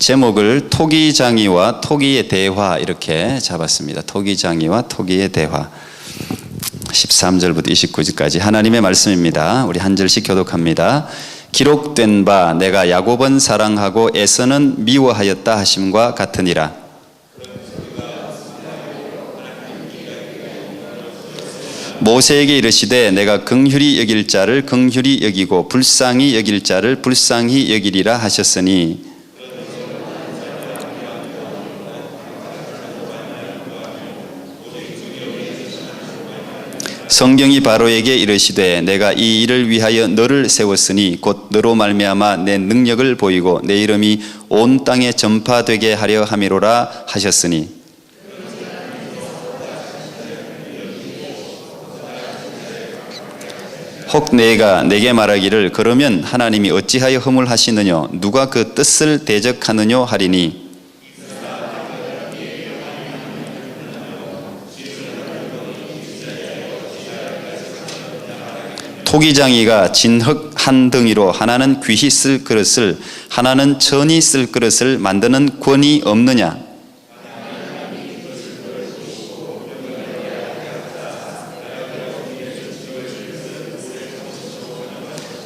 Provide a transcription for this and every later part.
제목을 토기장이와 토기의 대화 이렇게 잡았습니다. 토기장이와 토기의 대화. 13절부터 29절까지 하나님의 말씀입니다. 우리 한 절씩 교독합니다. 기록된 바 내가 야곱은 사랑하고 에서는 미워하였다 하심과 같으니라. 모세에게 이르시되 내가 긍휼히 여길 자를 긍휼히 여기고 불쌍히 여길 자를 불쌍히 여기리라 하셨으니 성경이 바로에게 이르시되 내가 이 일을 위하여 너를 세웠으니 곧 너로 말미암아 내 능력을 보이고 내 이름이 온 땅에 전파되게 하려 함이로라 하셨으니 혹 내가 내게 말하기를 그러면 하나님이 어찌하여 허물하시느뇨 누가 그 뜻을 대적하느뇨 하리니 토기장이가 진흙 한 덩이로 하나는 귀히 쓸 그릇을 하나는 천이 쓸 그릇을 만드는 권이 없느냐.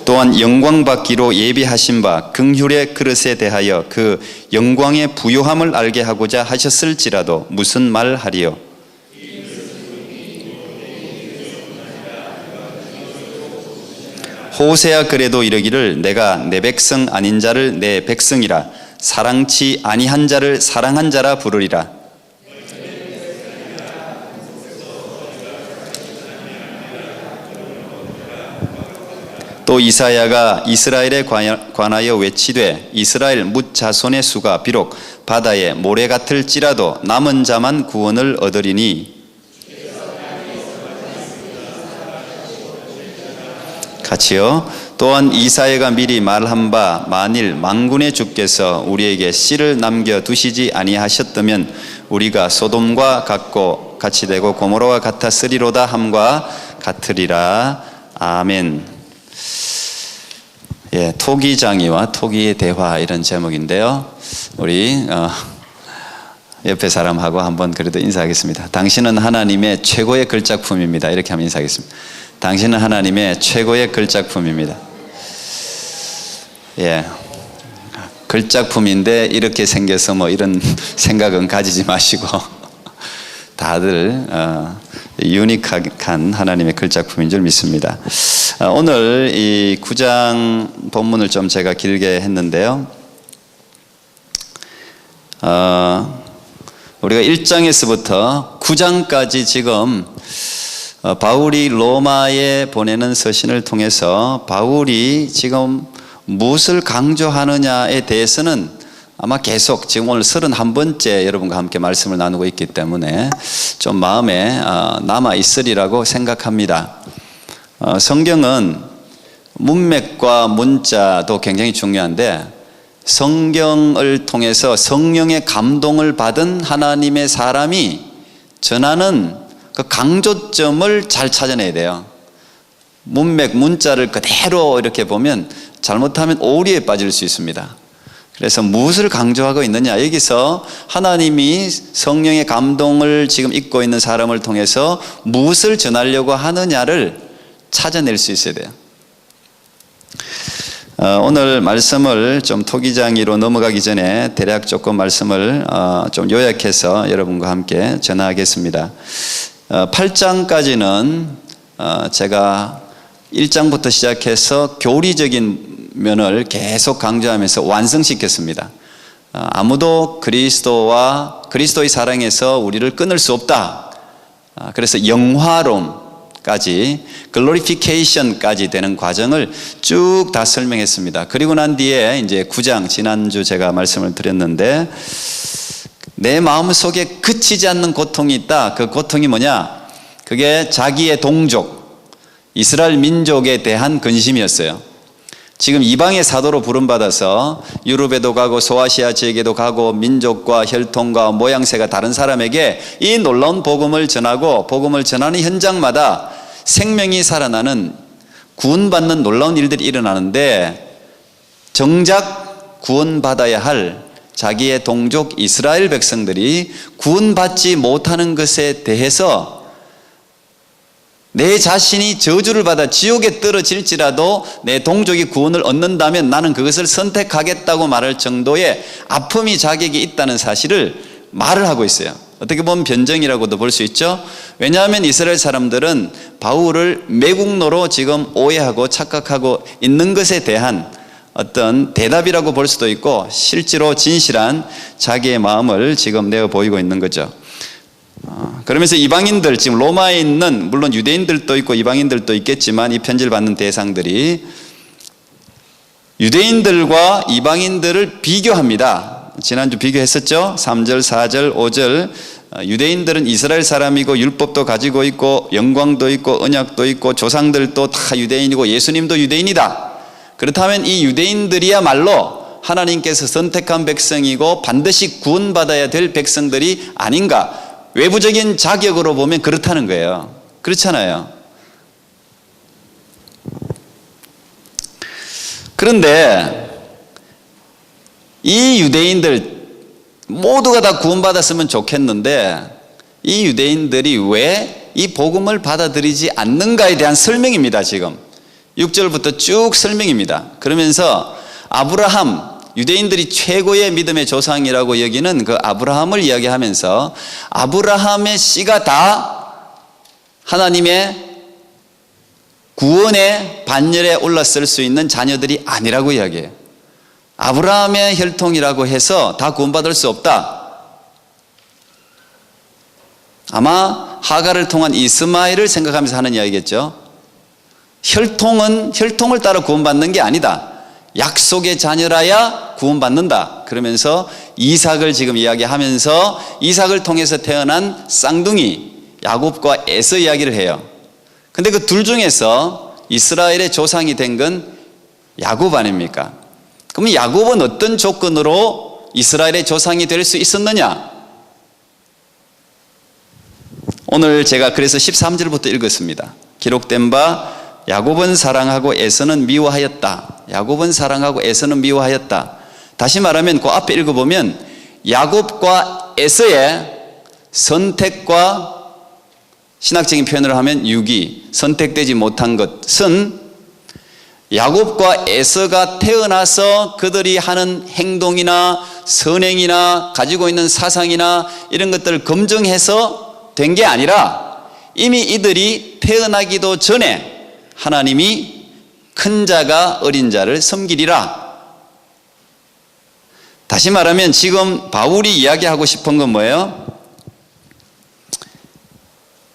또한 영광 받기로 예비하신 바 긍휼의 그릇에 대하여 그 영광의 부요함을 알게 하고자 하셨을지라도 무슨 말 하리요. 호세아 그래도 이르기를 내가 내 백성 아닌 자를 내 백성이라 사랑치 아니한 자를 사랑한 자라 부르리라. 또 이사야가 이스라엘에 관하여 외치되 이스라엘 뭇 자손의 수가 비록 바다에 모래 같을지라도 남은 자만 구원을 얻으리니 같이요. 또한 이사야가 미리 말한 바 만일 만군의 주께서 우리에게 씨를 남겨두시지 아니하셨다면 우리가 소돔과 같고 같이 되고 고모라와 같았으리로다 함과 같으리라. 아멘. 예, 토기장이와 토기의 대화 이런 제목인데요. 우리 옆에 사람하고 한번 그래도 인사하겠습니다. 당신은 하나님의 최고의 걸작품입니다. 이렇게 하면 인사하겠습니다. 당신은 하나님의 최고의 걸작품입니다. 예, 걸작품인데 이렇게 생겨서 뭐 이런 생각은 가지지 마시고 다들 유니크한 하나님의 걸작품인 줄 믿습니다. 오늘 이 9장 본문을 좀 제가 길게 했는데요. 우리가 1장에서부터 9장까지 지금 바울이 로마에 보내는 서신을 통해서 바울이 지금 무엇을 강조하느냐에 대해서는 아마 계속 지금 오늘 31번째 여러분과 함께 말씀을 나누고 있기 때문에 좀 마음에 남아 있으리라고 생각합니다. 성경은 문맥과 문자도 굉장히 중요한데 성경을 통해서 성령의 감동을 받은 하나님의 사람이 전하는 그 강조점을 잘 찾아내야 돼요. 문맥, 문자를 그대로 이렇게 보면 잘못하면 오리에 빠질 수 있습니다. 그래서 무엇을 강조하고 있느냐, 여기서 하나님이 성령의 감동을 지금 입고 있는 사람을 통해서 무엇을 전하려고 하느냐를 찾아낼 수 있어야 돼요. 오늘 말씀을 좀 토기장이로 넘어가기 전에 대략 조금 말씀을 좀 요약해서 여러분과 함께 전하겠습니다. 8장까지는 제가 1장부터 시작해서 교리적인 면을 계속 강조하면서 완성시켰습니다. 아무도 그리스도의 사랑에서 우리를 끊을 수 없다. 그래서 영화론까지 글로리피케이션까지 되는 과정을 쭉 다 설명했습니다. 그리고 난 뒤에 이제 9장 지난주 제가 말씀을 드렸는데 내 마음속에 그치지 않는 고통이 있다. 그 고통이 뭐냐? 그게 자기의 동족 이스라엘 민족에 대한 근심이었어요. 지금 이방의 사도로 부름받아서 유럽에도 가고 소아시아 지역에도 가고 민족과 혈통과 모양새가 다른 사람에게 이 놀라운 복음을 전하고 복음을 전하는 현장마다 생명이 살아나는 구원받는 놀라운 일들이 일어나는데 정작 구원받아야 할 자기의 동족 이스라엘 백성들이 구원받지 못하는 것에 대해서 내 자신이 저주를 받아 지옥에 떨어질지라도 내 동족이 구원을 얻는다면 나는 그것을 선택하겠다고 말할 정도의 아픔이 자격이 있다는 사실을 말을 하고 있어요. 어떻게 보면 변정이라고도 볼 수 있죠. 왜냐하면 이스라엘 사람들은 바울을 매국노로 지금 오해하고 착각하고 있는 것에 대한 어떤 대답이라고 볼 수도 있고 실제로 진실한 자기의 마음을 지금 내어 보이고 있는 거죠. 그러면서 이방인들, 지금 로마에 있는, 물론 유대인들도 있고 이방인들도 있겠지만 이 편지를 받는 대상들이 유대인들과 이방인들을 비교합니다. 지난주 비교했었죠. 3절, 4절, 5절. 유대인들은 이스라엘 사람이고 율법도 가지고 있고 영광도 있고 언약도 있고 조상들도 다 유대인이고 예수님도 유대인이다. 그렇다면 이 유대인들이야말로 하나님께서 선택한 백성이고 반드시 구원받아야 될 백성들이 아닌가? 외부적인 자격으로 보면 그렇다는 거예요. 그렇잖아요. 그런데 이 유대인들 모두가 다 구원받았으면 좋겠는데 이 유대인들이 왜 이 복음을 받아들이지 않는가에 대한 설명입니다. 지금 6절부터 쭉 설명입니다. 그러면서 아브라함, 유대인들이 최고의 믿음의 조상이라고 여기는 그 아브라함을 이야기하면서 아브라함의 씨가 다 하나님의 구원의 반열에 올랐을 수 있는 자녀들이 아니라고 이야기해요. 아브라함의 혈통이라고 해서 다 구원받을 수 없다. 아마 하갈을 통한 이스마엘을 생각하면서 하는 이야기겠죠. 혈통을 따라 구원받는 게 아니다. 약속의 자녀라야 구원받는다. 그러면서 이삭을 지금 이야기하면서 이삭을 통해서 태어난 쌍둥이 야곱과 에서 이야기를 해요. 근데 그 둘 중에서 이스라엘의 조상이 된 건 야곱 아닙니까? 그러면 야곱은 어떤 조건으로 이스라엘의 조상이 될 수 있었느냐? 오늘 제가 그래서 13절부터 읽었습니다. 기록된 바 야곱은 사랑하고 에서는 미워하였다. 야곱은 사랑하고 에서는 미워하였다. 다시 말하면 그 앞에 읽어보면 야곱과 에서의 선택과 신학적인 표현을 하면 유기, 선택되지 못한 것은 야곱과 에서가 태어나서 그들이 하는 행동이나 선행이나 가지고 있는 사상이나 이런 것들을 검증해서 된 게 아니라 이미 이들이 태어나기도 전에 하나님이 큰 자가 어린 자를 섬기리라. 다시 말하면 지금 바울이 이야기하고 싶은 건 뭐예요?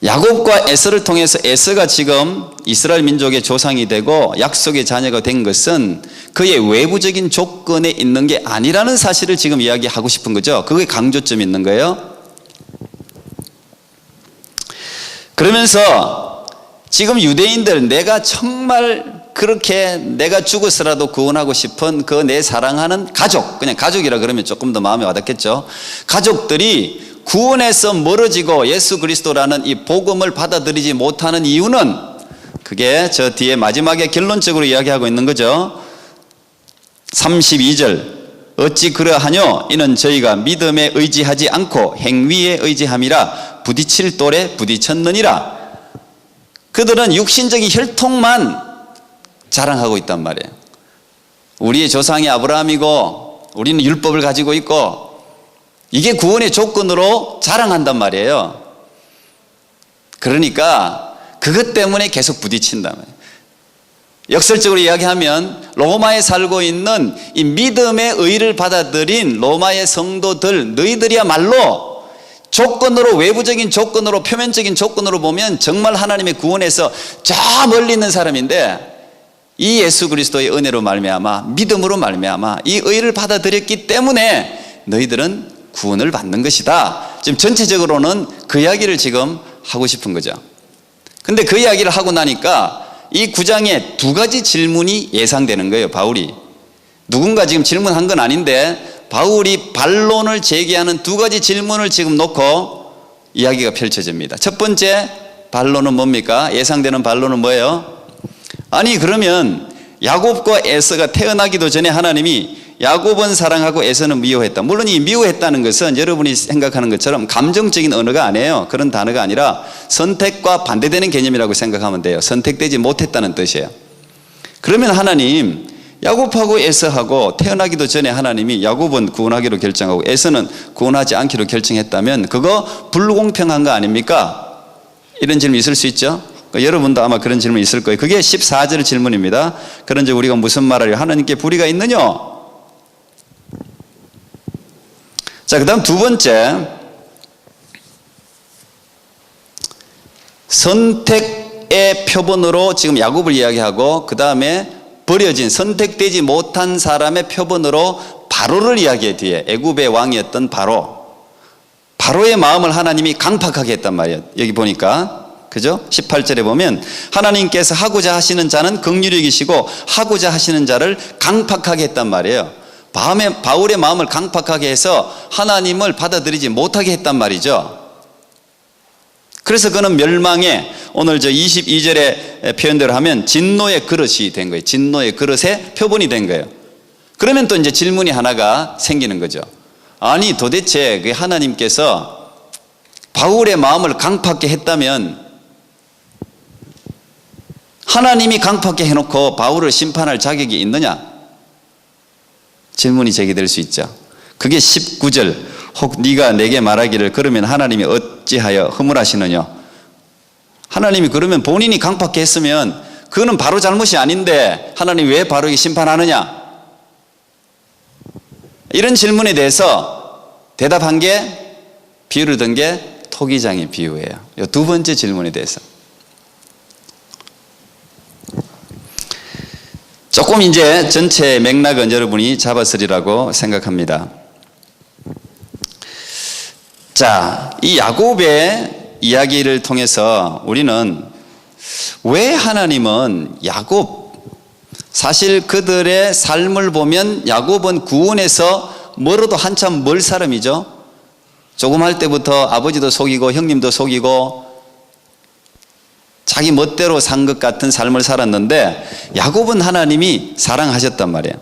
야곱과 에서를 통해서 에서가 지금 이스라엘 민족의 조상이 되고 약속의 자녀가 된 것은 그의 외부적인 조건에 있는 게 아니라는 사실을 지금 이야기하고 싶은 거죠. 그게 강조점이 있는 거예요. 그러면서 지금 유대인들, 내가 정말 그렇게 내가 죽어서라도 구원하고 싶은 그 내 사랑하는 가족, 그냥 가족이라 그러면 조금 더 마음에 와닿겠죠. 가족들이 구원에서 멀어지고 예수 그리스도라는 이 복음을 받아들이지 못하는 이유는 그게 저 뒤에 마지막에 결론적으로 이야기하고 있는 거죠. 32절 어찌 그러하뇨? 이는 저희가 믿음에 의지하지 않고 행위에 의지함이라 부딪힐 돌에 부딪혔느니라. 그들은 육신적인 혈통만 자랑하고 있단 말이에요. 우리의 조상이 아브라함이고 우리는 율법을 가지고 있고 이게 구원의 조건으로 자랑한단 말이에요. 그러니까 그것 때문에 계속 부딪힌단 말이에요. 역설적으로 이야기하면 로마에 살고 있는 이 믿음의 의를 받아들인 로마의 성도들, 너희들이야말로 조건으로, 외부적인 조건으로, 표면적인 조건으로 보면 정말 하나님의 구원에서 저 멀리 있는 사람인데 이 예수 그리스도의 은혜로 말미암아, 믿음으로 말미암아 이 의를 받아들였기 때문에 너희들은 구원을 받는 것이다. 지금 전체적으로는 그 이야기를 지금 하고 싶은 거죠. 근데 그 이야기를 하고 나니까 이 9장에 두 가지 질문이 예상되는 거예요. 바울이 누군가 지금 질문한 건 아닌데 바울이 반론을 제기하는 두 가지 질문을 지금 놓고 이야기가 펼쳐집니다. 첫 번째 반론은 뭡니까? 예상되는 반론은 뭐예요? 아니 그러면 야곱과 에서가 태어나기도 전에 하나님이 야곱은 사랑하고 에서는 미워했다. 물론 이 미워했다는 것은 여러분이 생각하는 것처럼 감정적인 언어가 아니에요. 그런 단어가 아니라 선택과 반대되는 개념이라고 생각하면 돼요. 선택되지 못했다는 뜻이에요. 그러면 하나님 야곱하고 에서하고 태어나기도 전에 하나님이 야곱은 구원하기로 결정하고 에서는 구원하지 않기로 결정했다면 그거 불공평한 거 아닙니까? 이런 질문이 있을 수 있죠. 여러분도 아마 그런 질문이 있을 거예요. 그게 14절 질문입니다. 그런즉 우리가 무슨 말하려 하나님께 불의가 있느냐? 자, 그 다음 두 번째, 선택의 표본으로 지금 야곱을 이야기하고 그 다음에 버려진 선택되지 못한 사람의 표본으로 바로를 이야기해. 뒤에 애굽의 왕이었던 바로의 마음을 하나님이 강팍하게 했단 말이에요. 여기 보니까 그죠? 18절에 보면 하나님께서 하고자 하시는 자는 긍휼히 여기시고 하고자 하시는 자를 강팍하게 했단 말이에요. 바울의 마음을 강팍하게 해서 하나님을 받아들이지 못하게 했단 말이죠. 그래서 그는 멸망에, 오늘 저 22절의 표현대로 하면 진노의 그릇이 된 거예요. 진노의 그릇의 표본이 된 거예요. 그러면 또 이제 질문이 하나가 생기는 거죠. 아니 도대체 그 하나님께서 바울의 마음을 강팍하게 했다면 하나님이 강팍하게 해놓고 바울을 심판할 자격이 있느냐? 질문이 제기될 수 있죠. 그게 19절, 혹 네가 내게 말하기를 그러면 하나님이 어찌하여 허물하시느냐? 하나님이 그러면 본인이 강팍하게 했으면 그거는 바로 잘못이 아닌데 하나님이 왜 바로에게 심판하느냐? 이런 질문에 대해서 대답한 게, 비유를 든 게 토기장의 비유예요. 이 두 번째 질문에 대해서 조금 이제 전체 맥락은 여러분이 잡았으리라고 생각합니다. 자, 이 야곱의 이야기를 통해서 우리는 왜 하나님은 사실 그들의 삶을 보면 야곱은 구원에서 멀어도 한참 멀 사람이죠. 조금 할 때부터 아버지도 속이고 형님도 속이고 자기 멋대로 산 것 같은 삶을 살았는데 야곱은 하나님이 사랑하셨단 말이에요.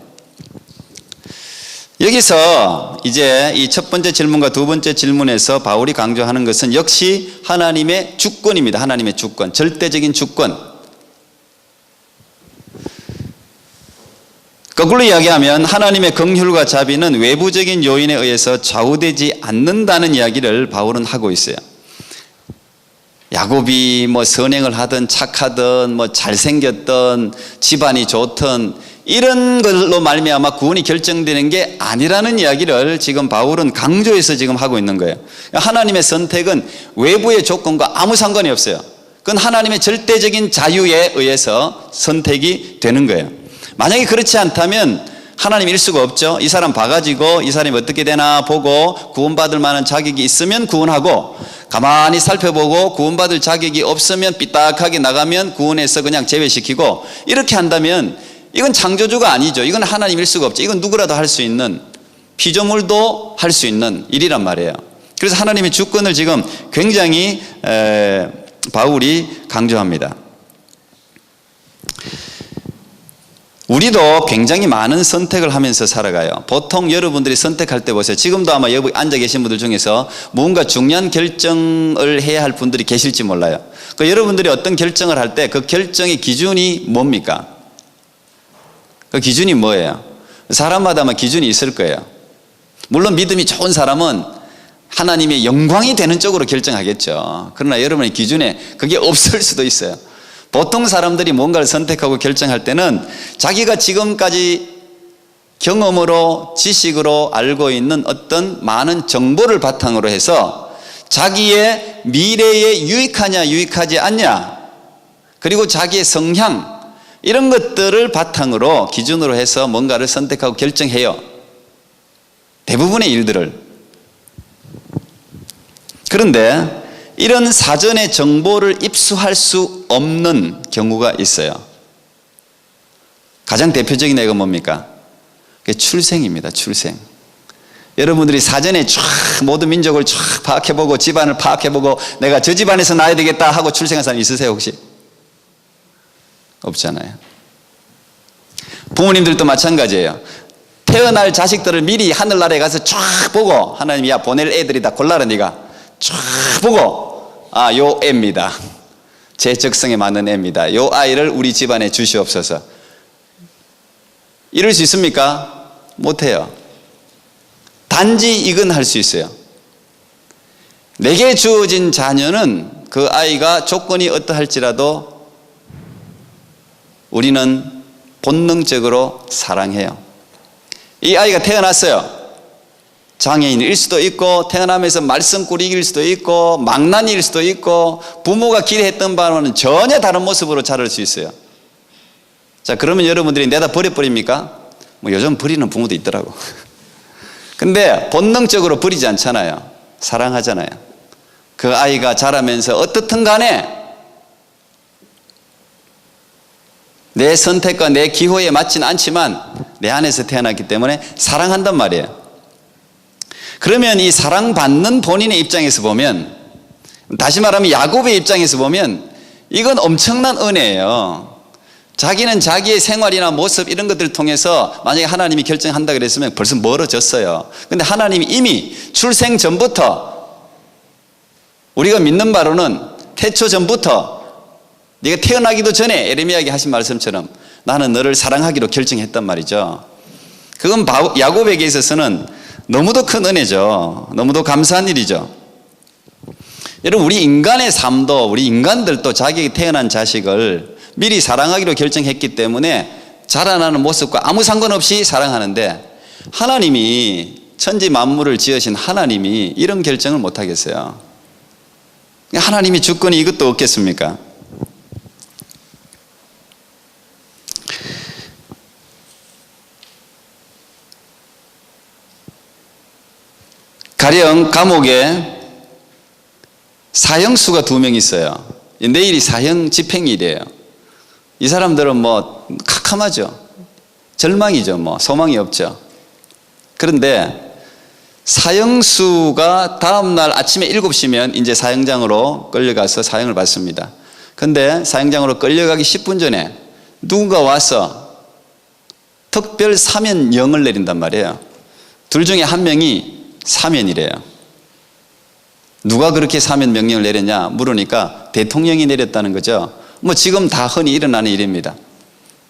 여기서 이제 이 첫 번째 질문과 두 번째 질문에서 바울이 강조하는 것은 역시 하나님의 주권입니다. 하나님의 주권, 절대적인 주권. 거꾸로 이야기하면 하나님의 긍휼과 자비는 외부적인 요인에 의해서 좌우되지 않는다는 이야기를 바울은 하고 있어요. 야곱이 뭐 선행을 하든 착하든 뭐 잘생겼든 집안이 좋든 이런 걸로 말미암아 구원이 결정되는 게 아니라는 이야기를 지금 바울은 강조해서 지금 하고 있는 거예요. 하나님의 선택은 외부의 조건과 아무 상관이 없어요. 그건 하나님의 절대적인 자유에 의해서 선택이 되는 거예요. 만약에 그렇지 않다면 하나님 일 수가 없죠. 이 사람 봐가지고 이 사람이 어떻게 되나 보고 구원받을 만한 자격이 있으면 구원하고, 가만히 살펴보고 구원받을 자격이 없으면 삐딱하게 나가면 구원해서 그냥 제외시키고, 이렇게 한다면 이건 창조주가 아니죠. 이건 하나님일 수가 없죠. 이건 누구라도 할 수 있는, 피조물도 할 수 있는 일이란 말이에요. 그래서 하나님의 주권을 지금 굉장히 바울이 강조합니다. 우리도 굉장히 많은 선택을 하면서 살아가요. 보통 여러분들이 선택할 때 보세요. 지금도 아마 여기 앉아 계신 분들 중에서 뭔가 중요한 결정을 해야 할 분들이 계실지 몰라요. 여러분들이 어떤 결정을 할 때 그 결정의 기준이 뭡니까? 그 기준이 뭐예요? 사람마다 아마 기준이 있을 거예요. 물론 믿음이 좋은 사람은 하나님의 영광이 되는 쪽으로 결정하겠죠. 그러나 여러분의 기준에 그게 없을 수도 있어요. 보통 사람들이 뭔가를 선택하고 결정할 때는 자기가 지금까지 경험으로 지식으로 알고 있는 어떤 많은 정보를 바탕으로 해서 자기의 미래에 유익하냐 유익하지 않냐, 그리고 자기의 성향, 이런 것들을 바탕으로 기준으로 해서 뭔가를 선택하고 결정해요. 대부분의 일들을. 그런데 이런 사전의 정보를 입수할 수 없는 경우가 있어요. 가장 대표적인 애가 뭡니까? 그게 출생입니다. 출생. 여러분들이 사전에 쫙 모든 민족을 쫙 파악해보고 집안을 파악해보고 내가 저 집안에서 나야 되겠다 하고 출생한 사람 있으세요 혹시? 없잖아요. 부모님들도 마찬가지예요. 태어날 자식들을 미리 하늘나라에 가서 쫙 보고 하나님이 야 보낼 애들이 다 골라라 네가 쫙 보고 아 요 애입니다. 제 적성에 맞는 애입니다. 요 아이를 우리 집안에 주시옵소서. 이럴 수 있습니까? 못해요. 단지 이건 할 수 있어요. 내게 주어진 자녀는 그 아이가 조건이 어떠할지라도 우리는 본능적으로 사랑해요. 이 아이가 태어났어요. 장애인일 수도 있고 태어나면서 말썽꾸리일 수도 있고 망나니일 수도 있고 부모가 기대했던 바와는 전혀 다른 모습으로 자랄 수 있어요. 자, 그러면 여러분들이 내다 버려버립니까? 뭐 요즘 버리는 부모도 있더라고. 근데 본능적으로 버리지 않잖아요. 사랑하잖아요. 그 아이가 자라면서 어떻든 간에 내 선택과 내 기호에 맞지는 않지만 내 안에서 태어났기 때문에 사랑한단 말이에요. 그러면 이 사랑받는 본인의 입장에서 보면, 다시 말하면 야곱의 입장에서 보면 이건 엄청난 은혜예요. 자기는 자기의 생활이나 모습 이런 것들을 통해서 만약에 하나님이 결정한다 그랬으면 벌써 멀어졌어요. 근데 하나님이 이미 출생 전부터 우리가 믿는 바로는 태초 전부터 네가 태어나기도 전에 에레미야에게 하신 말씀처럼 나는 너를 사랑하기로 결정했단 말이죠. 그건 야곱에게 있어서는 너무도 큰 은혜죠. 너무도 감사한 일이죠. 여러분, 우리 인간의 삶도, 우리 인간들도 자기에게 태어난 자식을 미리 사랑하기로 결정했기 때문에 자라나는 모습과 아무 상관없이 사랑하는데, 하나님이 천지 만물을 지으신 하나님이 이런 결정을 못 하겠어요. 하나님이 주권이 이것도 없겠습니까? 가령 감옥에 사형수가 2명 있어요. 내일이 사형 집행일이에요. 이 사람들은 뭐 캄캄하죠. 절망이죠. 뭐 소망이 없죠. 그런데 사형수가 다음날 아침에 7시면 이제 사형장으로 끌려가서 사형을 받습니다. 그런데 사형장으로 끌려가기 10분 전에 누군가 와서 특별 사면령을 내린단 말이에요. 둘 중에 한 명이 사면이래요. 누가 그렇게 사면 명령을 내렸냐 물으니까 대통령이 내렸다는 거죠. 뭐 지금 다 흔히 일어나는 일입니다.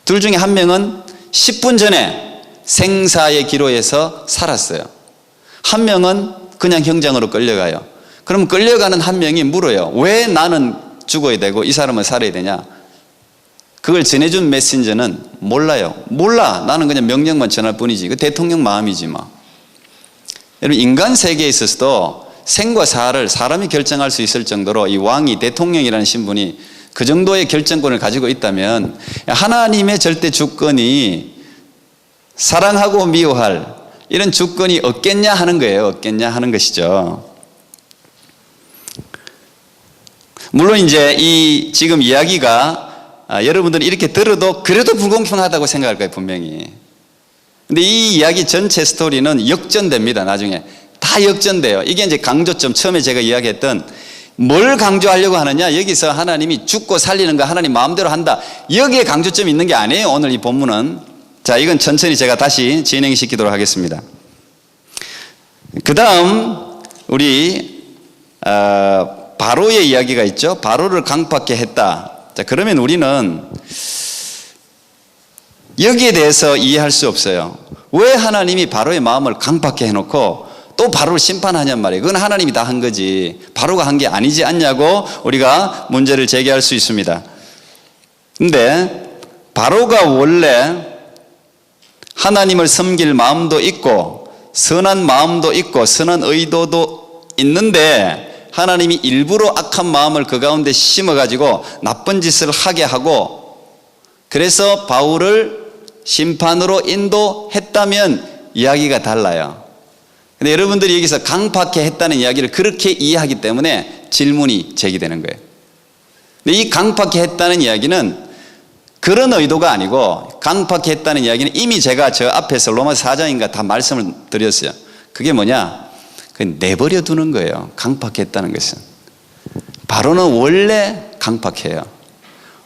둘 중에 한 명은 10분 전에 생사의 기로에서 살았어요. 한 명은 그냥 형장으로 끌려가요. 그럼 끌려가는 한 명이 물어요. 왜 나는 죽어야 되고 이 사람은 살아야 되냐? 그걸 전해준 메신저는 몰라요. 몰라. 나는 그냥 명령만 전할 뿐이지. 그 대통령 마음이지 뭐. 여러분, 인간 세계에 있어서도 생과 사를 사람이 결정할 수 있을 정도로 이 왕이, 대통령이라는 신분이 그 정도의 결정권을 가지고 있다면 하나님의 절대 주권이 사랑하고 미워할 이런 주권이 없겠냐 하는 거예요. 없겠냐 하는 것이죠. 물론 이제 이 지금 이야기가 여러분들이 이렇게 들어도 그래도 불공평하다고 생각할 거예요. 분명히. 근데 이 이야기 전체 스토리는 역전됩니다. 나중에 다 역전돼요. 이게 이제 강조점, 처음에 제가 이야기했던 뭘 강조하려고 하느냐, 여기서 하나님이 죽고 살리는 거 하나님 마음대로 한다, 여기에 강조점이 있는 게 아니에요. 오늘 이 본문은. 자, 이건 천천히 제가 다시 진행시키도록 하겠습니다. 그 다음 우리 바로의 이야기가 있죠. 바로를 강팍해 했다. 자, 그러면 우리는 여기에 대해서 이해할 수 없어요. 왜 하나님이 바로의 마음을 강팍해 해놓고 또 바로를 심판하냔 말이에요. 그건 하나님이 다 한 거지 바로가 한 게 아니지 않냐고 우리가 문제를 제기할 수 있습니다. 근데 바로가 원래 하나님을 섬길 마음도 있고 선한 마음도 있고 선한 의도도 있는데 하나님이 일부러 악한 마음을 그 가운데 심어가지고 나쁜 짓을 하게 하고 그래서 바울을 심판으로 인도했다면 이야기가 달라요. 근데 여러분들이 여기서 강팍해 했다는 이야기를 그렇게 이해하기 때문에 질문이 제기되는 거예요. 근데 이 강팍해 했다는 이야기는 그런 의도가 아니고, 강팍해 했다는 이야기는 이미 제가 저 앞에서 로마서 4장인가 다 말씀을 드렸어요. 그게 뭐냐? 그냥 내버려 두는 거예요. 강팍해 했다는 것은. 바로는 원래 강팍해요.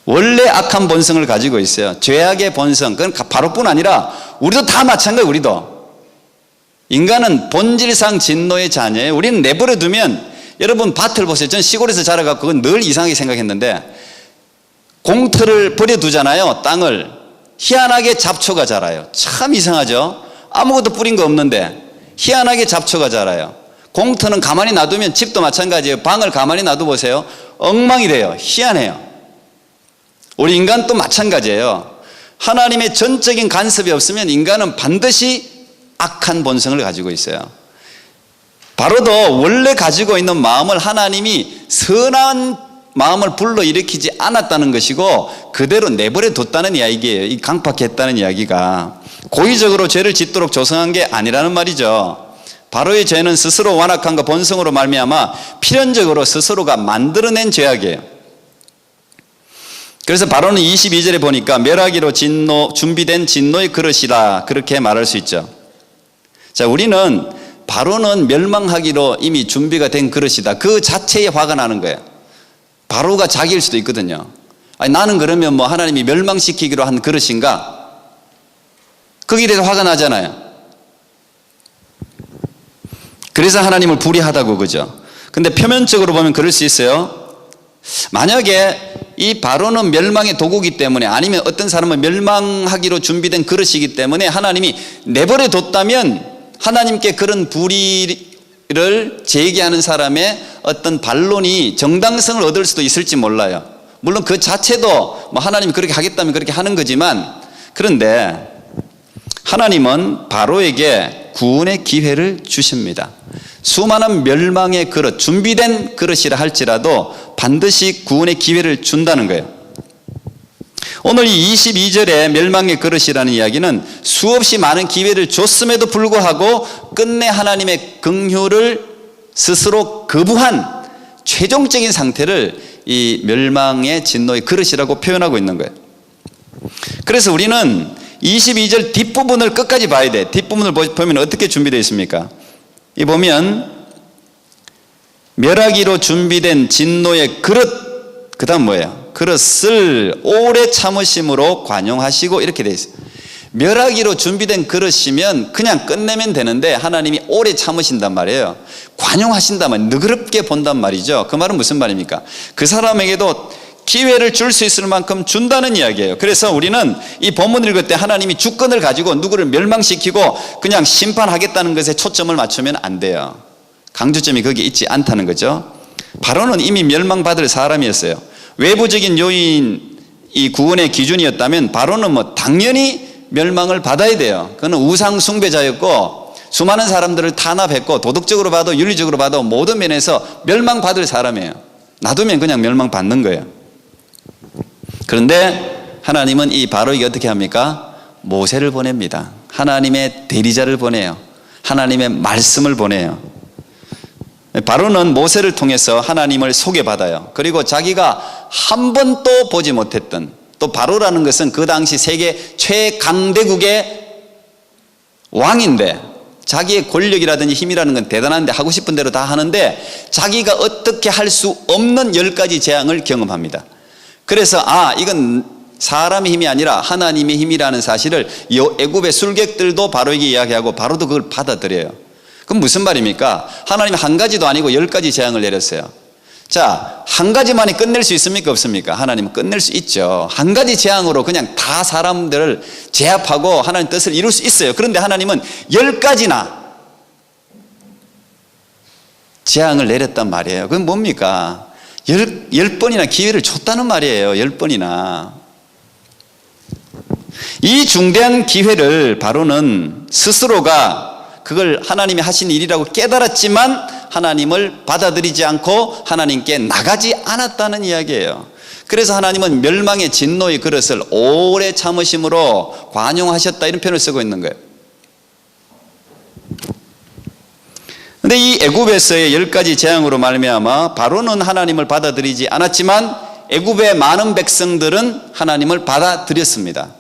원래 악한 본성을 가지고 있어요. 죄악의 본성. 그건 바로뿐 아니라 우리도 다 마찬가지예요. 우리도 인간은 본질상 진노의 자녀예요. 우리는 내버려 두면, 여러분 밭을 보세요. 전 시골에서 자라가고 그건 늘 이상하게 생각했는데, 공터를 버려두잖아요. 땅을. 희한하게 잡초가 자라요. 참 이상하죠. 아무것도 뿌린 거 없는데 희한하게 잡초가 자라요. 공터는 가만히 놔두면, 집도 마찬가지예요. 방을 가만히 놔둬보세요. 엉망이 돼요. 희한해요. 우리 인간도 마찬가지예요. 하나님의 전적인 간섭이 없으면 인간은 반드시 악한 본성을 가지고 있어요. 바로도 원래 가지고 있는 마음을 하나님이 선한 마음을 불러일으키지 않았다는 것이고 그대로 내버려 뒀다는 이야기예요. 이 강팍했다는 이야기가 고의적으로 죄를 짓도록 조성한 게 아니라는 말이죠. 바로의 죄는 스스로 완악함과 본성으로 말미암아 필연적으로 스스로가 만들어낸 죄악이에요. 그래서 바로는 22절에 보니까 멸하기로 준비된 진노의 그릇이라, 그렇게 말할 수 있죠. 자, 우리는 바로는 멸망하기로 이미 준비가 된 그릇이다, 그 자체에 화가 나는 거예요. 바로가 자기일 수도 있거든요. 아니, 나는 그러면 뭐 하나님이 멸망시키기로 한 그릇인가? 거기에 대해서 화가 나잖아요. 그래서 하나님을 불의하다고, 그죠? 근데 표면적으로 보면 그럴 수 있어요. 만약에 이 바로는 멸망의 도구이기 때문에, 아니면 어떤 사람은 멸망하기로 준비된 그릇이기 때문에 하나님이 내버려 뒀다면 하나님께 그런 불의를 제기하는 사람의 어떤 반론이 정당성을 얻을 수도 있을지 몰라요. 물론 그 자체도 뭐 하나님이 그렇게 하겠다면 그렇게 하는 거지만, 그런데 하나님은 바로에게 구원의 기회를 주십니다. 수많은 멸망의 그릇, 준비된 그릇이라 할지라도 반드시 구원의 기회를 준다는 거예요. 오늘 이 22절의 멸망의 그릇이라는 이야기는 수없이 많은 기회를 줬음에도 불구하고 끝내 하나님의 긍휼을 스스로 거부한 최종적인 상태를 이 멸망의 진노의 그릇이라고 표현하고 있는 거예요. 그래서 우리는 22절 뒷부분을 끝까지 봐야 돼. 뒷부분을 보면 어떻게 준비되어 있습니까? 이 보면 멸하기로 준비된 진노의 그릇, 그 다음 뭐예요? 그릇을 오래 참으심으로 관용하시고, 이렇게 되어 있어요. 멸하기로 준비된 그릇이면 그냥 끝내면 되는데 하나님이 오래 참으신단 말이에요. 관용하신단 말이에요. 너그럽게 본단 말이죠. 그 말은 무슨 말입니까? 그 사람에게도 기회를 줄 수 있을 만큼 준다는 이야기예요. 그래서 우리는 이 본문을 읽을 때 하나님이 주권을 가지고 누구를 멸망시키고 그냥 심판하겠다는 것에 초점을 맞추면 안 돼요. 강조점이 거기에 있지 않다는 거죠. 바로는 이미 멸망받을 사람이었어요. 외부적인 요인이 구원의 기준이었다면 바로는 뭐 당연히 멸망을 받아야 돼요. 그는 우상 숭배자였고 수많은 사람들을 탄압했고 도덕적으로 봐도 윤리적으로 봐도 모든 면에서 멸망받을 사람이에요. 놔두면 그냥 멸망받는 거예요. 그런데 하나님은 이 바로에게 어떻게 합니까? 모세를 보냅니다. 하나님의 대리자를 보내요. 하나님의 말씀을 보내요. 바로는 모세를 통해서 하나님을 소개받아요. 그리고 자기가 한 번도 보지 못했던, 또 바로라는 것은 그 당시 세계 최강대국의 왕인데 자기의 권력이라든지 힘이라는 건 대단한데 하고 싶은 대로 다 하는데 자기가 어떻게 할 수 없는 10가지 재앙을 경험합니다. 그래서 이건 사람의 힘이 아니라 하나님의 힘이라는 사실을 애굽의 술객들도 바로에게 이야기하고 바로도 그걸 받아들여요. 그럼 무슨 말입니까? 하나님 한 가지도 아니고 10가지 재앙을 내렸어요. 자, 한 가지만에 끝낼 수 있습니까? 없습니까? 하나님은 끝낼 수 있죠. 한 가지 재앙으로 그냥 다 사람들을 제압하고 하나님 뜻을 이룰 수 있어요. 그런데 하나님은 10가지나 재앙을 내렸단 말이에요. 그건 뭡니까? 10번이나 기회를 줬다는 말이에요. 10번이나. 이 중대한 기회를 바로는 스스로가 그걸 하나님이 하신 일이라고 깨달았지만 하나님을 받아들이지 않고 하나님께 나가지 않았다는 이야기예요. 그래서 하나님은 멸망의 진노의 그릇을 오래 참으심으로 관용하셨다, 이런 표현을 쓰고 있는 거예요. 그런데 이 애굽에서의 10가지 재앙으로 말미암아 바로는 하나님을 받아들이지 않았지만 애굽의 많은 백성들은 하나님을 받아들였습니다.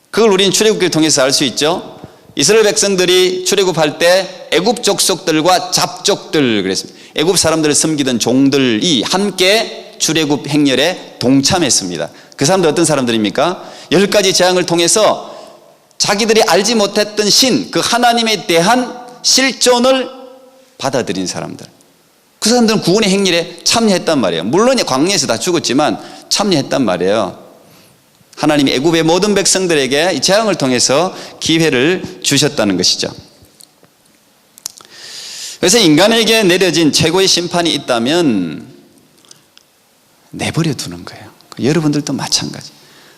그걸 우리는 출애굽기를 통해서 알 수 있죠. 이스라엘 백성들이 출애굽할 때 애굽 족속들과 잡족들, 그랬습니다. 애굽 사람들을 섬기던 종들이 함께 출애굽 행렬에 동참했습니다. 그 사람들 어떤 사람들입니까? 10가지 재앙을 통해서 자기들이 알지 못했던 신, 그 하나님에 대한 실존을 받아들인 사람들. 그 사람들은 구원의 행렬에 참여했단 말이에요. 물론 광야에서 다 죽었지만 참여했단 말이에요. 하나님이 애굽의 모든 백성들에게 이 재앙을 통해서 기회를 주셨다는 것이죠. 그래서 인간에게 내려진 최고의 심판이 있다면 내버려 두는 거예요. 여러분들도 마찬가지,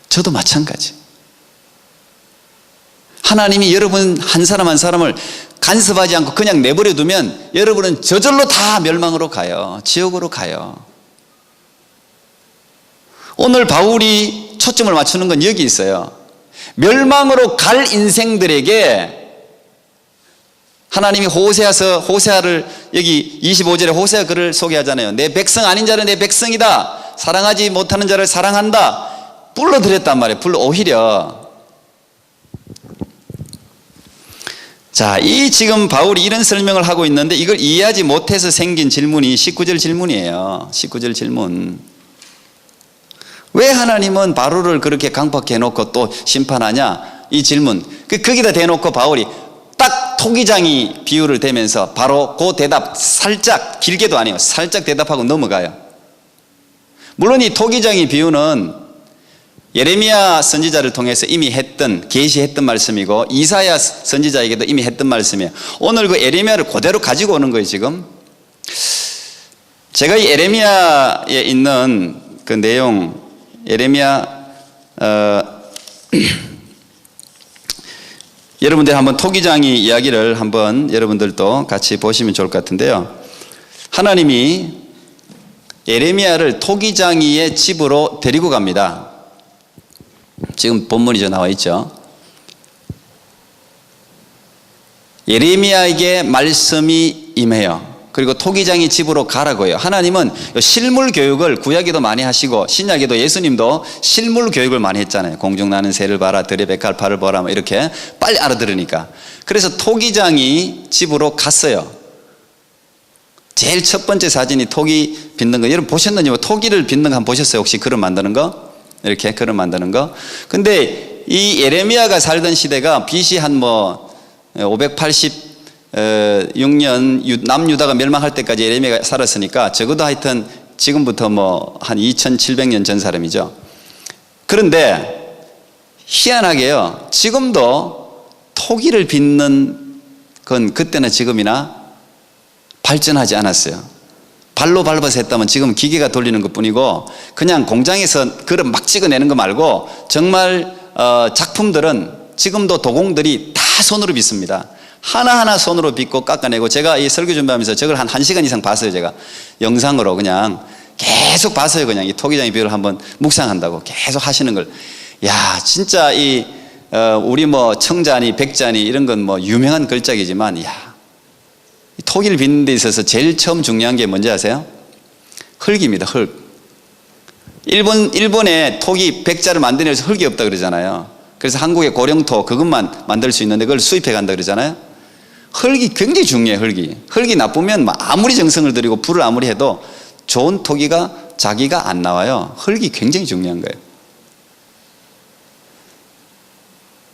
저도 마찬가지. 하나님이 여러분 한 사람 한 사람을 간섭하지 않고 그냥 내버려 두면 여러분은 저절로 다 멸망으로 가요. 지옥으로 가요. 오늘 바울이 초점을 맞추는 건 여기 있어요. 멸망으로 갈 인생들에게 하나님이 호세아를 여기 25절에 호세아 글을 소개하잖아요. 내 백성 아닌 자는 내 백성이다. 사랑하지 못하는 자를 사랑한다. 불러들였단 말이에요. 오히려. 자, 이 지금 바울이 이런 설명을 하고 있는데 이걸 이해하지 못해서 생긴 질문이 19절 질문이에요. 19절 질문. 왜 하나님은 바울을 그렇게 강팍해 놓고 또 심판하냐? 이 질문. 거기다 대놓고 바울이 딱 토기장이 비유를 대면서 바로 그 대답 살짝, 길게도 아니에요. 살짝 대답하고 넘어가요. 물론 이 토기장이 비유는 예레미야 선지자를 통해서 이미 계시했던 말씀이고 이사야 선지자에게도 이미 했던 말씀이에요. 오늘 그 예레미야를 그대로 가지고 오는 거예요, 지금. 제가 이 예레미야에 있는 그 내용, 예레미야, 여러분들 한번 토기장이 이야기를 한번 여러분들도 같이 보시면 좋을 것 같은데요. 하나님이 예레미야를 토기장이의 집으로 데리고 갑니다. 지금 본문이 나와 있죠. 예레미야에게 말씀이 임해요. 그리고 토기장이 집으로 가라고 해요. 하나님은 실물 교육을 구약에도 많이 하시고 신약에도 예수님도 실물 교육을 많이 했잖아요. 공중 나는 새를 봐라, 들의 백합화를 보라, 이렇게 빨리 알아들으니까. 그래서 토기장이 집으로 갔어요. 제일 첫 번째 사진이 토기 빚는 거. 여러분 보셨는지, 토기를 빚는 거 한번 보셨어요? 혹시 그릇 만드는 거? 이렇게 그릇 만드는 거. 근데 이 예레미야가 살던 시대가 BC 한 586년 남유다가 멸망할 때까지 예레미야가 살았으니까 적어도 하여튼 지금부터 한 2700년 전 사람이죠. 그런데 희한하게요, 지금도 토기를 빚는 건 그때나 지금이나 발전하지 않았어요. 발로 밟아서 했다면 지금 기계가 돌리는 것 뿐이고, 그냥 공장에서 그릇 막 찍어내는 거 말고 정말 작품들은 지금도 도공들이 다 손으로 빚습니다. 하나하나 손으로 빚고 깎아내고, 제가 이 설교 준비하면서 저걸 한 1시간 이상 봤어요. 제가 영상으로 그냥 계속 봤어요. 그냥 이 토기장의 비유를 한번 묵상한다고 계속 하시는 걸. 야, 진짜 우리 청자니 백자니 이런 건 유명한 걸작이지만, 야, 토기를 빚는 데 있어서 제일 처음 중요한 게 뭔지 아세요? 흙입니다. 흙. 일본에 토기 백자를 만들어서 흙이 없다 그러잖아요. 그래서 한국의 고령토 그것만 만들 수 있는데 그걸 수입해 간다 그러잖아요. 흙이 굉장히 중요해요. 흙이 나쁘면 아무리 정성을 들이고 불을 아무리 해도 좋은 토기가 자기가 안 나와요. 흙이 굉장히 중요한 거예요.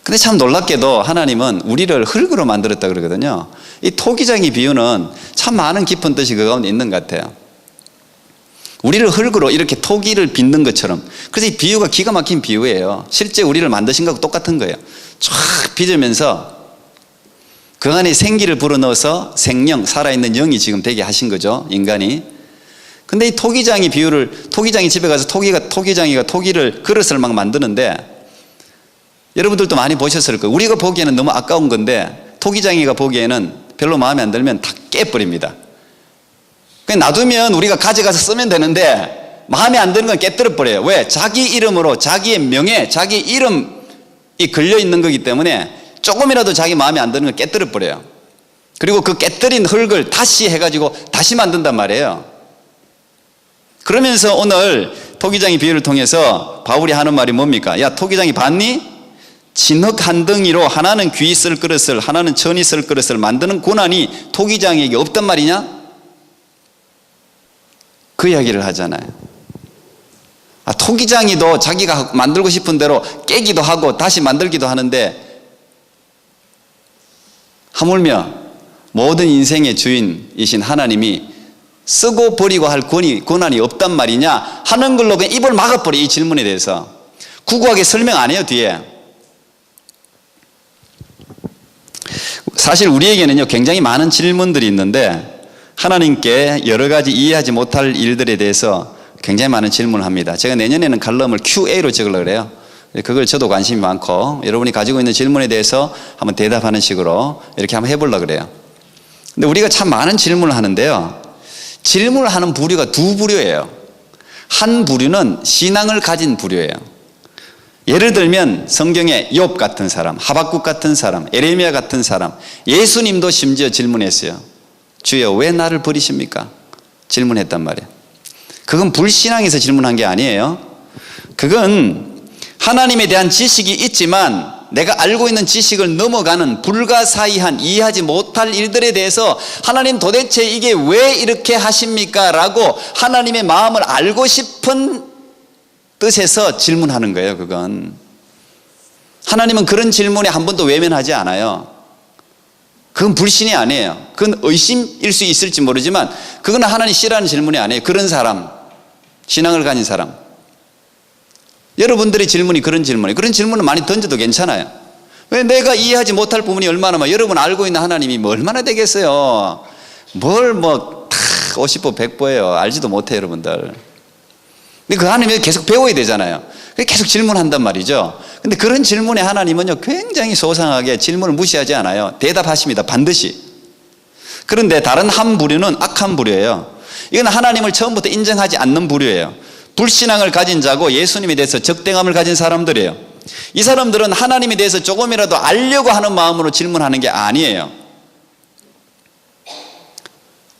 근데 참 놀랍게도 하나님은 우리를 흙으로 만들었다 그러거든요. 이 토기장의 비유는 참 많은 깊은 뜻이 그 가운데 있는 것 같아요. 우리를 흙으로 이렇게 토기를 빚는 것처럼. 그래서 이 비유가 기가 막힌 비유예요. 실제 우리를 만드신 것하고 똑같은 거예요. 쫙 빚으면서 그 안에 생기를 불어넣어서 생령, 살아있는 영이 지금 되게 하신 거죠, 인간이. 근데 이 토기장이 토기장이 집에 가서 토기장이가 토기를 그릇을 막 만드는데, 여러분들도 많이 보셨을 거예요. 우리가 보기에는 너무 아까운 건데 토기장이가 보기에는 별로 마음에 안 들면 다 깨버립니다. 그냥 놔두면 우리가 가져가서 쓰면 되는데 마음에 안 드는 건 깨뜨려 버려요. 왜? 자기 이름으로, 자기의 명예, 자기 이름이 걸려 있는 거기 때문에 조금이라도 자기 마음에 안 드는 건 깨뜨려 버려요. 그리고 그 깨뜨린 흙을 다시 해가지고 다시 만든단 말이에요. 그러면서 오늘 토기장의 비유를 통해서 바울이 하는 말이 뭡니까? 야, 토기장이 봤니? 진흙 한 덩이로 하나는 귀 쓸 그릇을, 하나는 천이 쓸 그릇을 만드는 고난이 토기장에게 없단 말이냐? 그 이야기를 하잖아요. 토기장이도 자기가 만들고 싶은 대로 깨기도 하고 다시 만들기도 하는데 하물며 모든 인생의 주인이신 하나님이 쓰고 버리고 할 권한이 없단 말이냐 하는 걸로 그냥 입을 막아버려. 이 질문에 대해서 구구하게 설명 안 해요. 뒤에 사실 우리에게는요 굉장히 많은 질문들이 있는데 하나님께 여러 가지 이해하지 못할 일들에 대해서 굉장히 많은 질문을 합니다. 제가 내년에는 칼럼을 QA로 적으려고 그래요. 그걸 저도 관심이 많고 여러분이 가지고 있는 질문에 대해서 한번 대답하는 식으로 이렇게 한번 해보려고 그래요. 근데 우리가 참 많은 질문을 하는데요, 질문을 하는 부류가 두 부류예요. 한 부류는 신앙을 가진 부류예요. 예를 들면 성경에 욥 같은 사람, 하박국 같은 사람, 에레미야 같은 사람, 예수님도 심지어 질문했어요. 주여 왜 나를 버리십니까? 질문했단 말이에요. 그건 불신앙에서 질문한 게 아니에요. 그건 하나님에 대한 지식이 있지만 내가 알고 있는 지식을 넘어가는 불가사의한 이해하지 못할 일들에 대해서 하나님 도대체 이게 왜 이렇게 하십니까? 라고 하나님의 마음을 알고 싶은 뜻에서 질문하는 거예요. 그건 하나님은 그런 질문에 한 번도 외면하지 않아요. 그건 불신이 아니에요. 그건 의심일 수 있을지 모르지만 그건 하나님 싫어하는 질문이 아니에요. 그런 사람, 신앙을 가진 사람, 여러분들의 질문이 그런 질문이에요. 그런 질문은 많이 던져도 괜찮아요. 왜 내가 이해하지 못할 부분이 얼마나 많아요. 여러분 알고 있는 하나님이 뭐 얼마나 되겠어요. 뭘 뭐 다 50보 100보예요. 알지도 못해요. 여러분들. 근데 그 하나님이 계속 배워야 되잖아요. 계속 질문한단 말이죠. 근데 그런 질문에 하나님은요 굉장히 소상하게 질문을 무시하지 않아요. 대답하십니다. 반드시. 그런데 다른 한 부류는 악한 부류예요. 이건 하나님을 처음부터 인정하지 않는 부류예요. 불신앙을 가진 자고 예수님에 대해서 적대감을 가진 사람들이에요. 이 사람들은 하나님에 대해서 조금이라도 알려고 하는 마음으로 질문하는 게 아니에요.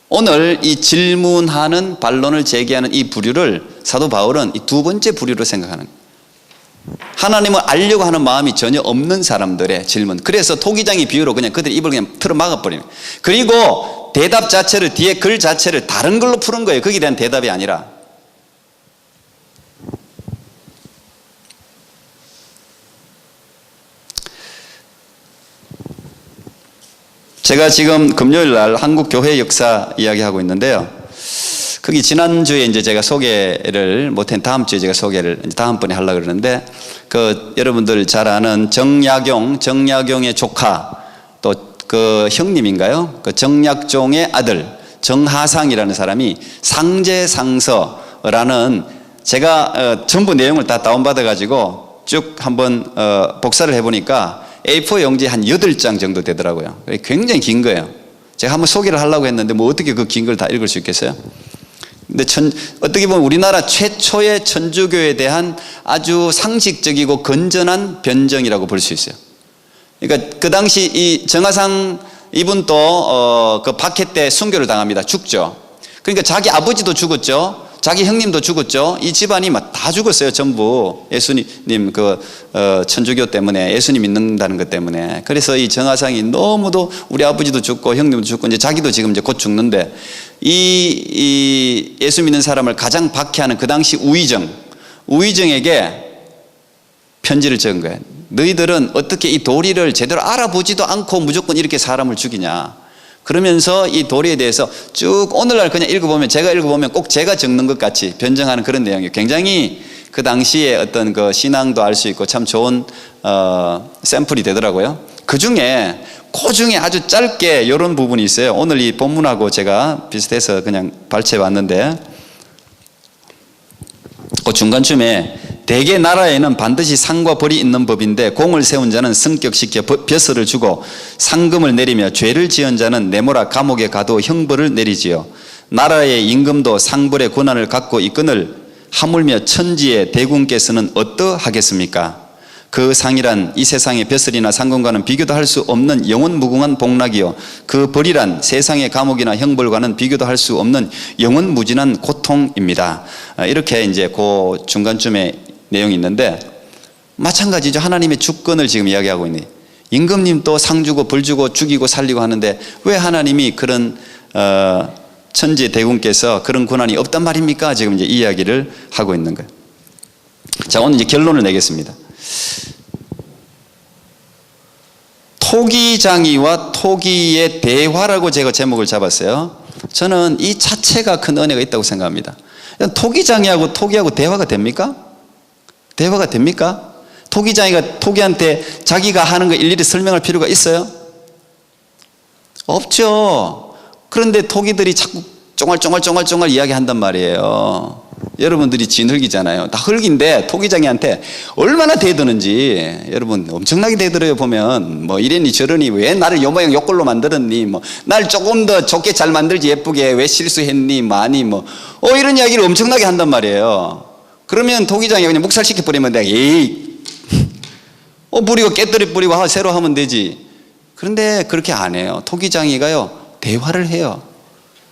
오늘 이 질문하는 반론을 제기하는 이 부류를 사도 바울은 이 두 번째 부류로 생각하는 거예요. 하나님을 알려고 하는 마음이 전혀 없는 사람들의 질문. 그래서 토기장의 비유로 그냥 그들 입을 그냥 틀어 막아버리는 거예요. 그리고 대답 자체를 뒤에 글 자체를 다른 걸로 푸는 거예요. 거기에 대한 대답이 아니라. 제가 지금 금요일 날 한국 교회 역사 이야기하고 있는데요. 거기 지난주에 이제 제가 소개를 못한 다음 주에 제가 소개를 다음번에 하려고 그러는데 그 여러분들 잘 아는 정약용의 조카 또 그 형님인가요? 그 정약종의 아들 정하상이라는 사람이 상제상서라는 제가 전부 내용을 다 다운받아 가지고 쭉 한번 복사를 해보니까 A4 용지 한 8장 정도 되더라고요. 굉장히 긴 거예요. 제가 한번 소개를 하려고 했는데 뭐 어떻게 그 긴 걸 다 읽을 수 있겠어요? 근데 어떻게 보면 우리나라 최초의 천주교에 대한 아주 상식적이고 건전한 변정이라고 볼 수 있어요. 그러니까 그 당시 이 정하상 이분도 그 박해 때 순교를 당합니다. 죽죠. 그러니까 자기 아버지도 죽었죠. 자기 형님도 죽었죠. 이 집안이 막 다 죽었어요. 전부 예수님 그 천주교 때문에 예수님 믿는다는 것 때문에. 그래서 이 정하상이 너무도 우리 아버지도 죽고 형님도 죽고 이제 자기도 지금 이제 곧 죽는데 이 예수 믿는 사람을 가장 박해하는 그 당시 우의정에게 편지를 적은 거예요. 너희들은 어떻게 이 도리를 제대로 알아보지도 않고 무조건 이렇게 사람을 죽이냐. 그러면서 이 도리에 대해서 쭉 오늘날 그냥 읽어보면 제가 읽어보면 꼭 제가 적는 것 같이 변정하는 그런 내용이에요. 굉장히 그 당시에 어떤 그 신앙도 알 수 있고 참 좋은 샘플이 되더라고요. 그 중에 아주 짧게 이런 부분이 있어요. 오늘 이 본문하고 제가 비슷해서 그냥 발췌해 봤는데 그 중간쯤에 대개 나라에는 반드시 상과 벌이 있는 법인데 공을 세운 자는 승격시켜 벼슬을 주고 상금을 내리며 죄를 지은 자는 내모라 감옥에 가도 형벌을 내리지요. 나라의 임금도 상벌의 권한을 갖고 있거늘 하물며 천지의 대군께서는 어떠하겠습니까? 그 상이란 이 세상의 벼슬이나 상금과는 비교도 할 수 없는 영원 무궁한 복락이요 그 벌이란 세상의 감옥이나 형벌과는 비교도 할 수 없는 영원 무진한 고통입니다. 이렇게 이제 그 중간쯤에 내용이 있는데 마찬가지죠. 하나님의 주권을 지금 이야기하고 있는 임금님도 상 주고 벌 주고 죽이고 살리고 하는데 왜 하나님이 그런 천지 대군께서 그런 권한이 없단 말입니까? 지금 이제 이야기를 하고 있는 거예요. 자, 오늘 이제 결론을 내겠습니다. 토기장이와 토기의 대화라고 제가 제목을 잡았어요. 저는 이 자체가 큰 은혜가 있다고 생각합니다. 토기장이하고 토기하고 대화가 됩니까? 대화가 됩니까? 토기장이가 토기한테 자기가 하는 거 일일이 설명할 필요가 있어요? 없죠. 그런데 토기들이 자꾸 쫑알쫑알 이야기한단 말이에요. 여러분들이 진흙이잖아요. 다 흙인데 토기장이한테 얼마나 대드는지 여러분 엄청나게 대들어요. 보면 뭐 이랬니 저러니 왜 나를 요 모양 요 꼴로 만들었니 뭐 날 조금 더 좋게 잘 만들지 예쁘게 왜 실수했니 많이 뭐 이런 이야기를 엄청나게 한단 말이에요. 그러면 토기장이 그냥 묵살시켜 버리면 돼. 에이 뿌리고 깨뜨리 뿌리고 새로 하면 되지. 그런데 그렇게 안 해요. 토기장이가요 대화를 해요.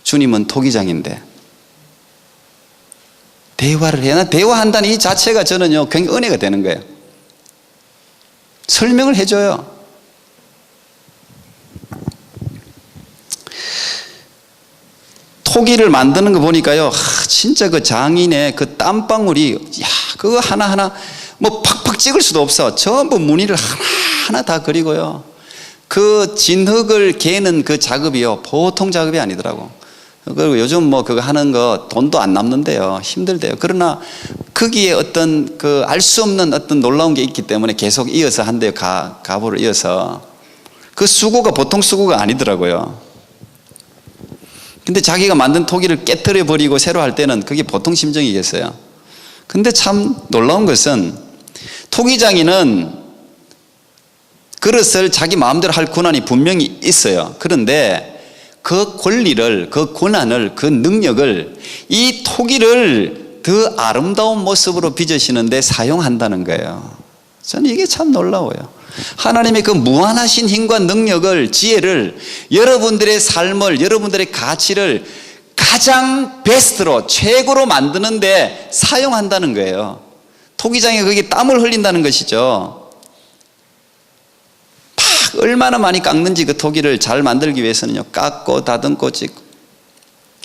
주님은 토기장인데 대화를 해요. 대화한다는 이 자체가 저는요 굉장히 은혜가 되는 거예요. 설명을 해줘요. 토기를 만드는 거 보니까요 진짜 그 장인의 그 땀방울이 그거 하나하나 뭐 팍팍 찍을 수도 없어. 전부 무늬를 하나하나 다 그리고요 그 진흙을 개는 그 작업이요 보통 작업이 아니더라고. 그리고 요즘 뭐 그거 하는 거 돈도 안 남는데요. 힘들대요. 그러나 거기에 어떤 그 알 수 없는 어떤 놀라운 게 있기 때문에 계속 이어서 한대요. 가보를 이어서. 그 수고가 보통 수고가 아니더라고요. 근데 자기가 만든 토기를 깨뜨려 버리고 새로 할 때는 그게 보통 심정이겠어요. 근데 참 놀라운 것은 토기장이는 그릇을 자기 마음대로 할 권한이 분명히 있어요. 그런데 그 권리를, 그 권한을, 그 능력을 이 토기를 더 아름다운 모습으로 빚으시는데 사용한다는 거예요. 저는 이게 참 놀라워요. 하나님의 그 무한하신 힘과 능력을, 지혜를 여러분들의 삶을, 여러분들의 가치를 가장 베스트로, 최고로 만드는데 사용한다는 거예요. 토기장에 거기 땀을 흘린다는 것이죠. 얼마나 많이 깎는지 그 토기를 잘 만들기 위해서는요 깎고 다듬고 찍고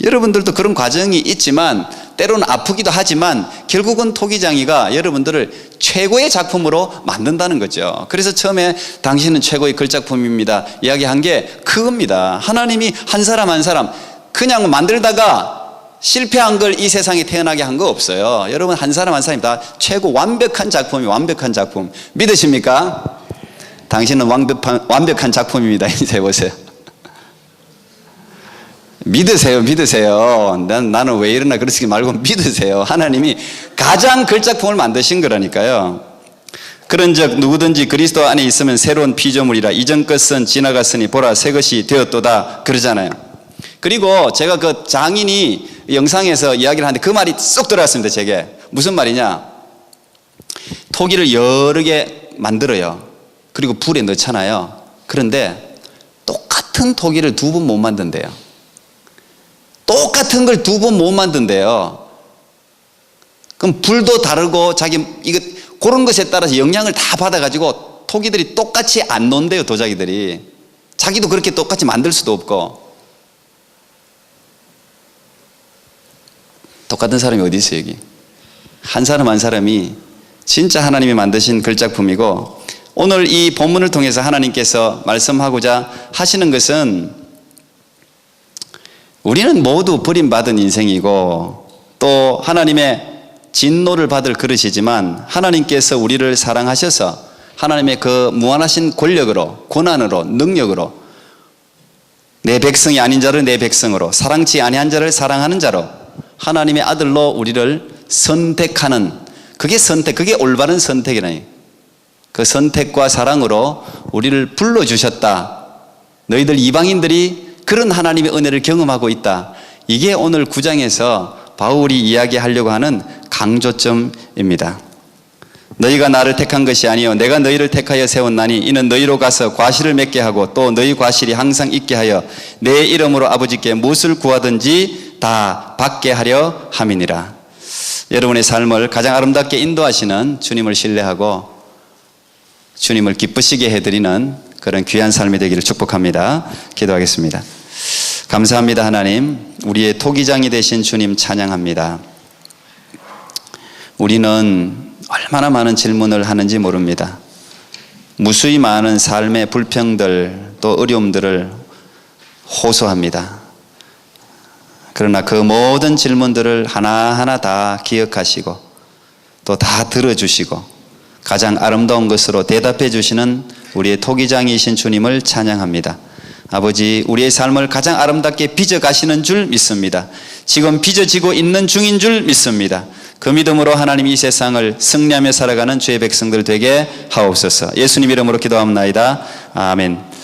여러분들도 그런 과정이 있지만 때로는 아프기도 하지만 결국은 토기장이가 여러분들을 최고의 작품으로 만든다는 거죠. 그래서 처음에 당신은 최고의 걸작품입니다 이야기한 게 그겁니다. 하나님이 한 사람 한 사람 그냥 만들다가 실패한 걸 이 세상에 태어나게 한 거 없어요. 여러분 한 사람 한 사람이 다 최고 완벽한 작품이 완벽한 작품 믿으십니까? 당신은 완벽한 작품입니다. 인쇄해 보세요. 믿으세요. 나는 왜 이러나 그러시기 말고 믿으세요. 하나님이 가장 걸작품을 만드신 거라니까요. 그런즉 누구든지 그리스도 안에 있으면 새로운 피조물이라 이전 것은 지나갔으니 보라 새 것이 되었도다 그러잖아요. 그리고 제가 그 장인이 영상에서 이야기를 하는데 그 말이 쏙 들어왔습니다. 제게 무슨 말이냐, 토기를 여러 개 만들어요. 그리고 불에 넣잖아요. 그런데 똑같은 토기를 두 번 못 만든대요. 똑같은 걸 두 번 못 만든대요. 그럼 불도 다르고 이거 그런 것에 따라서 영향을 다 받아가지고 토기들이 똑같이 안 논대요. 도자기들이 자기도 그렇게 똑같이 만들 수도 없고. 똑같은 사람이 어디 있어요 여기? 한 사람 한 사람이 진짜 하나님이 만드신 걸작품이고, 오늘 이 본문을 통해서 하나님께서 말씀하고자 하시는 것은 우리는 모두 버림받은 인생이고 또 하나님의 진노를 받을 그릇이지만 하나님께서 우리를 사랑하셔서 하나님의 그 무한하신 권력으로, 권한으로, 능력으로 내 백성이 아닌 자를 내 백성으로, 사랑치 아니한 자를 사랑하는 자로 하나님의 아들로 우리를 선택하는, 그게 올바른 선택이라니. 그 선택과 사랑으로 우리를 불러주셨다. 너희들 이방인들이 그런 하나님의 은혜를 경험하고 있다. 이게 오늘 9장에서 바울이 이야기하려고 하는 강조점입니다. 너희가 나를 택한 것이 아니요 내가 너희를 택하여 세웠나니 이는 너희로 가서 과실을 맺게 하고 또 너희 과실이 항상 있게 하여 내 이름으로 아버지께 무엇을 구하든지 다 받게 하려 함이니라. 여러분의 삶을 가장 아름답게 인도하시는 주님을 신뢰하고 주님을 기쁘시게 해드리는 그런 귀한 삶이 되기를 축복합니다. 기도하겠습니다. 감사합니다. 하나님, 우리의 토기장이 되신 주님 찬양합니다. 우리는 얼마나 많은 질문을 하는지 모릅니다. 무수히 많은 삶의 불평들 또 어려움들을 호소합니다. 그러나 그 모든 질문들을 하나하나 다 기억하시고 또 다 들어주시고 가장 아름다운 것으로 대답해 주시는 우리의 토기장이신 주님을 찬양합니다. 아버지, 우리의 삶을 가장 아름답게 빚어가시는 줄 믿습니다. 지금 빚어지고 있는 중인 줄 믿습니다. 그 믿음으로 하나님 이 세상을 승리하며 살아가는 주의 백성들 되게 하옵소서. 예수님 이름으로 기도합나이다. 아멘.